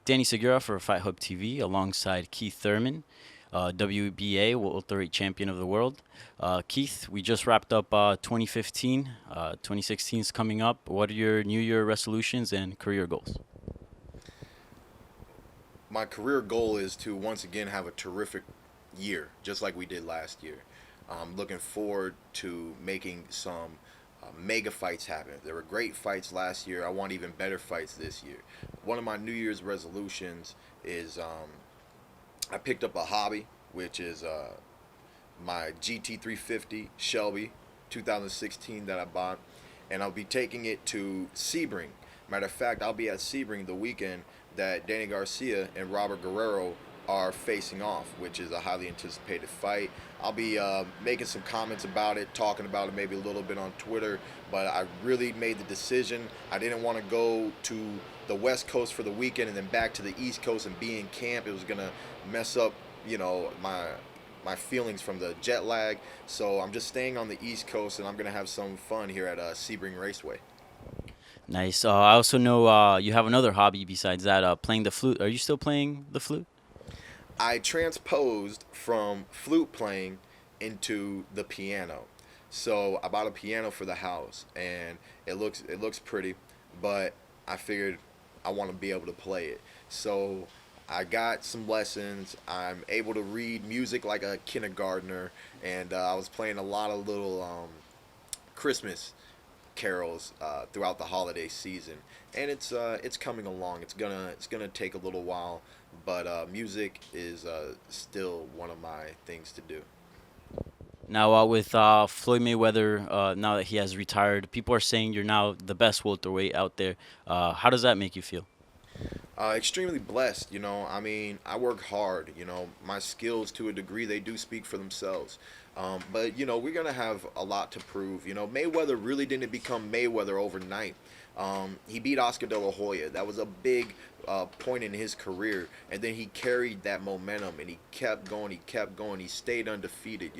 Danny Segura for Fight Hub TV alongside Keith Thurman, WBA welterweight champion of the world. Keith, we just wrapped up 2015. 2016 is coming up. What are your New Year resolutions and career goals? My career goal is to once again have a terrific year, just like we did last year. I'm looking forward to making some mega fights happen. There were great fights last year. I want even better fights this year. One of my New Year's resolutions is I picked up a hobby, which is my GT350 Shelby 2016 that I bought, and I'll be taking it to Sebring. Matter of fact, I'll be at Sebring the weekend that Danny Garcia and Robert Guerrero are facing off, which is a highly anticipated fight. I'll be making some comments about it, talking about it maybe a little bit on Twitter, but I really made the decision. I didn't want to go to the West Coast for the weekend and then back to the East Coast and be in camp. It was going to mess up, my feelings from the jet lag. So I'm just staying on the East Coast, and I'm going to have some fun here at Sebring Raceway. Nice. I also know you have another hobby besides that, playing the flute. Are you still playing the flute? I transposed from flute playing into the piano. So I bought a piano for the house, and it looks pretty, but I figured I want to be able to play it. So I got some lessons. I'm able to read music like a kindergartner, and I was playing a lot of little Christmas carols throughout the holiday season, and it's coming along. It's gonna take a little while, but music is still one of my things to do. Now, with Floyd Mayweather, now that he has retired, people are saying you're now the best welterweight out there. How does that make you feel? Extremely blessed, I mean, I work hard. My skills to a degree, they do speak for themselves. But we're gonna have a lot to prove. Mayweather really didn't become Mayweather overnight. He beat Oscar De La Hoya. That was a big point in his career, and then he carried that momentum, and he kept going. He kept going. He stayed undefeated.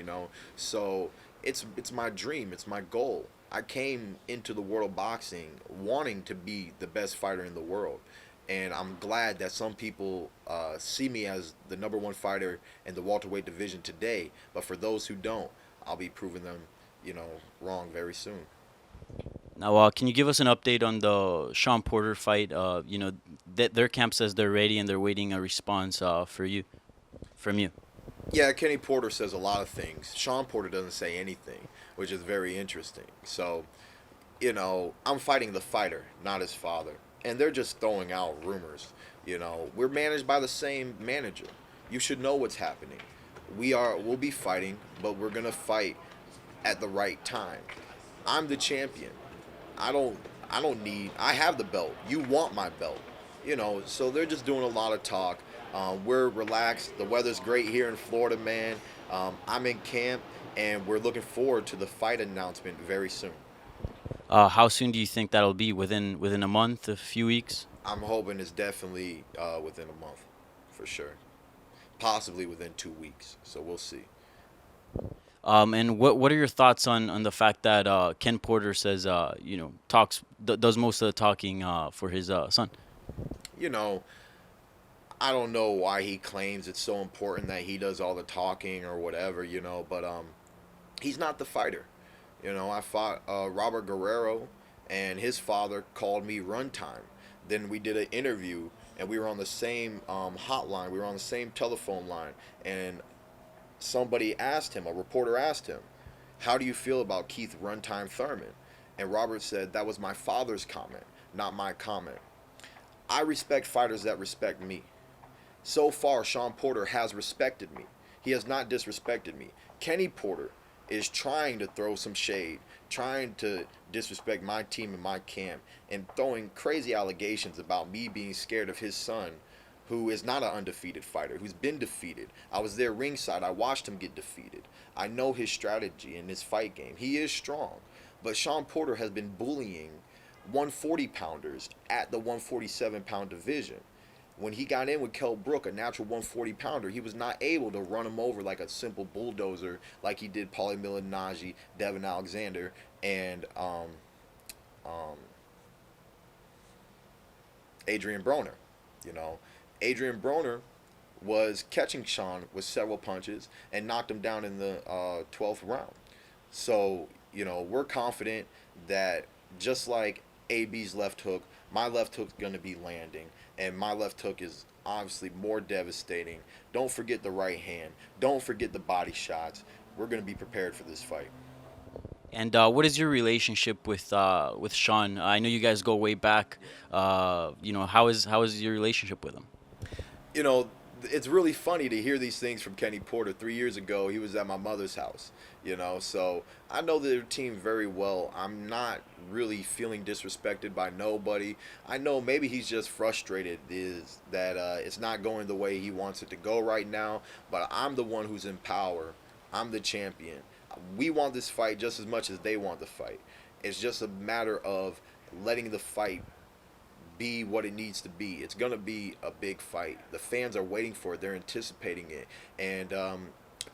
So it's my dream. It's my goal. I came into the world of boxing wanting to be the best fighter in the world. And I'm glad that some people see me as the number one fighter in the welterweight division today. But for those who don't, I'll be proving them, wrong very soon. Now, can you give us an update on the Shawn Porter fight? Their camp says they're ready and they're waiting a response from you. Yeah, Kenny Porter says a lot of things. Shawn Porter doesn't say anything, which is very interesting. So, I'm fighting the fighter, not his father. And they're just throwing out rumors. We're managed by the same manager. You should know what's happening. We'll be fighting, but we're gonna fight at the right time. I'm the champion. I have the belt. You want my belt. So they're just doing a lot of talk. We're relaxed. The weather's great here in Florida, man. I'm in camp, and we're looking forward to the fight announcement very soon. How soon do you think that'll be? Within a month, a few weeks? I'm hoping it's definitely within a month, for sure. Possibly within 2 weeks. So we'll see. And what are your thoughts on the fact that Ken Porter says does most of the talking for his son? You know, I don't know why he claims it's so important that he does all the talking or whatever. But he's not the fighter. I fought Robert Guerrero, and his father called me runtime. Then we did an interview, and we were on the same hotline. We were on the same telephone line, and a reporter asked him, "How do you feel about Keith Runtime Thurman?" And Robert said, "That was my father's comment, not my comment." I respect fighters that respect me. So far, Shawn Porter has respected me. He has not disrespected me. Kenny Porter is trying to throw some shade, trying to disrespect my team and my camp, and throwing crazy allegations about me being scared of his son, who is not an undefeated fighter, who's been defeated. I was there ringside. I watched him get defeated. I know his strategy and his fight game. He is strong. But Shawn Porter has been bullying 140 pounders at the 147 pound division. When he got in with Kell Brook, a natural 140 pounder, he was not able to run him over like a simple bulldozer like he did Paulie Malignaggi, Devin Alexander, and um, Adrian Broner. Adrian Broner was catching Shawn with several punches and knocked him down in the 12th round. So, we're confident that just like AB's left hook, my left hook's going to be landing, and my left hook is obviously more devastating. Don't forget the right hand. Don't forget the body shots. We're going to be prepared for this fight. And what is your relationship with Shawn? I know you guys go way back. How is your relationship with him? you know, it's really funny to hear these things from Kenny Porter. 3 years ago, he was at my mother's house, so I know their team very well. I'm not really feeling disrespected by nobody. I know maybe he's just frustrated is that it's not going the way he wants it to go right now, but I'm the one who's in power. I'm the champion. We want this fight just as much as they want the fight. It's just a matter of letting the fight be what it needs to be. It's going to be a big fight. The fans are waiting for it. They're anticipating it. And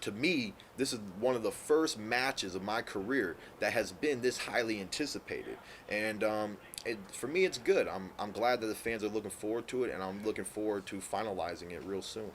to me, this is one of the first matches of my career that has been this highly anticipated. And for me, it's good. I'm glad that the fans are looking forward to it, and I'm looking forward to finalizing it real soon.